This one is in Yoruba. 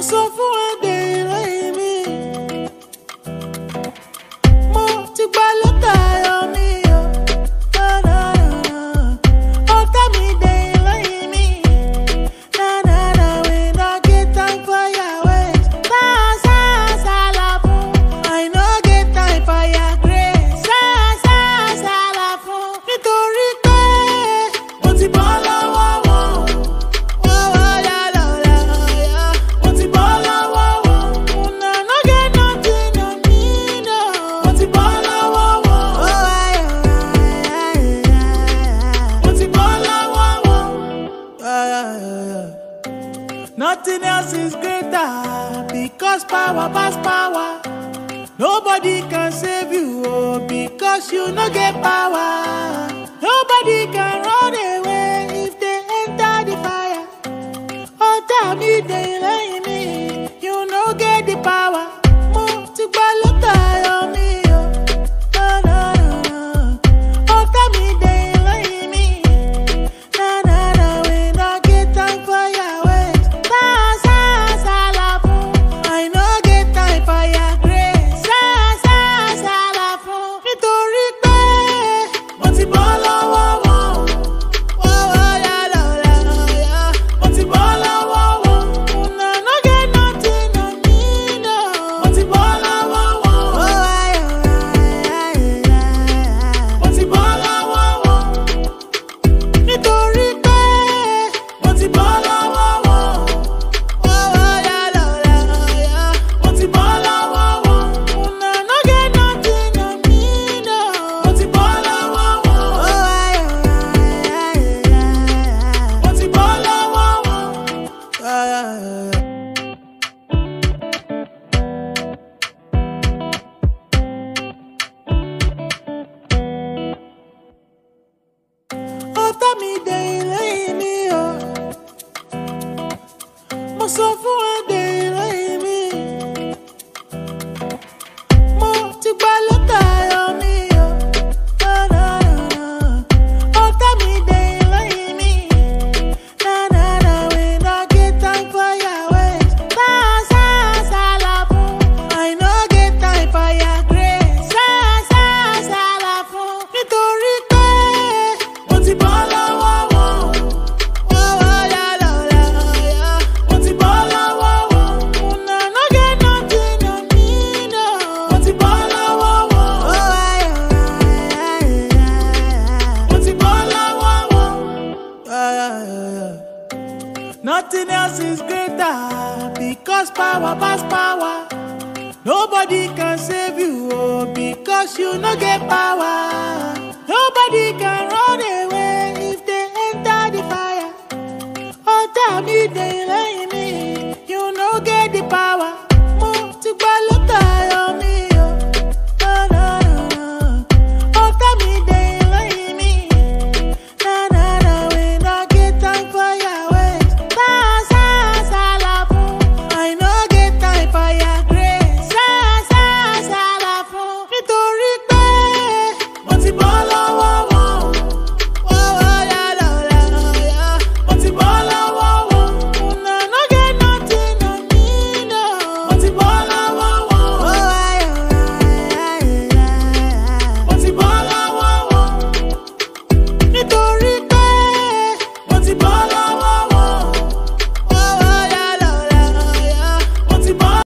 sọ fún ẹ̀dẹ̀ ìrẹ́ mi. Mo ti gba lẹ́tà ayọ̀ mi o. Ọ̀tá mi dẹ̀ ìrẹ́ mi. We no get time for your ways. Salafu. I no get time for your grace. Salafu. Nítorí pé mo ti bọ́ lọ́wọ́ wọn. Mo ti bọ́ lọ́wọ́ wọn. No get nothing on me, no. Mo ti bọ́ lọ́wọ́ wọn. Mo ti bọ́ lọ́wọ́ wọn. Nothing else is greater because power pass power. Nobody can save you because you no get power. Nobody can run away if they enter the fire. Oh, tell me they lay me, you no get the power. Mo ti gba lẹ́tà ayọ̀ mi o. Oh, tell me they lay me. We no get time for your ways. Salafu. I no get time for your grace. Salafu. Nítorí pé mo ti bọ́ lọ́wọ́ wọn. Mo ti bọ́ lọ́wọ́ wọn. No get nothing on me, no. Mo ti bọ́ lọ́wọ́ wọn. Mo ti bọ́ lọ́wọ́ wọn. Nítorí pé mo ti bọ́ lọ́wọ́ wọn. Mo ti bọ́ lọ́wọ́ wọn. No get nothing on me, no. Mo ti bọ́ lọ́wọ́ wọn. Mo ti bọ́ lọ́wọ́ wọn. Ọ̀tá mi dẹ̀ ilé mi o. Mo sọ fún ẹ̀dẹ̀ ìrẹ́ mi. Mo ti gba lẹ́tà ayọ̀ mi o. Ọ̀tá mi dẹ̀ ìrẹ́ mi. We no get time for your ways. Salafu. I no get time for your grace. Salafu. Nítorí pé mo ti bọ́ lọ́wọ́ wọn. Mo ti bọ́ lọ́wọ́ wọn. No get nothing on me, no. Mo ti bọ́ lọ́wọ́ wọn. Mo ti bọ́ lọ́wọ́ wọn. Nothing else is greater because power pass power. Nobody can save you because you no get power. Nobody can run away if they enter the fire. Oh, tell me they lay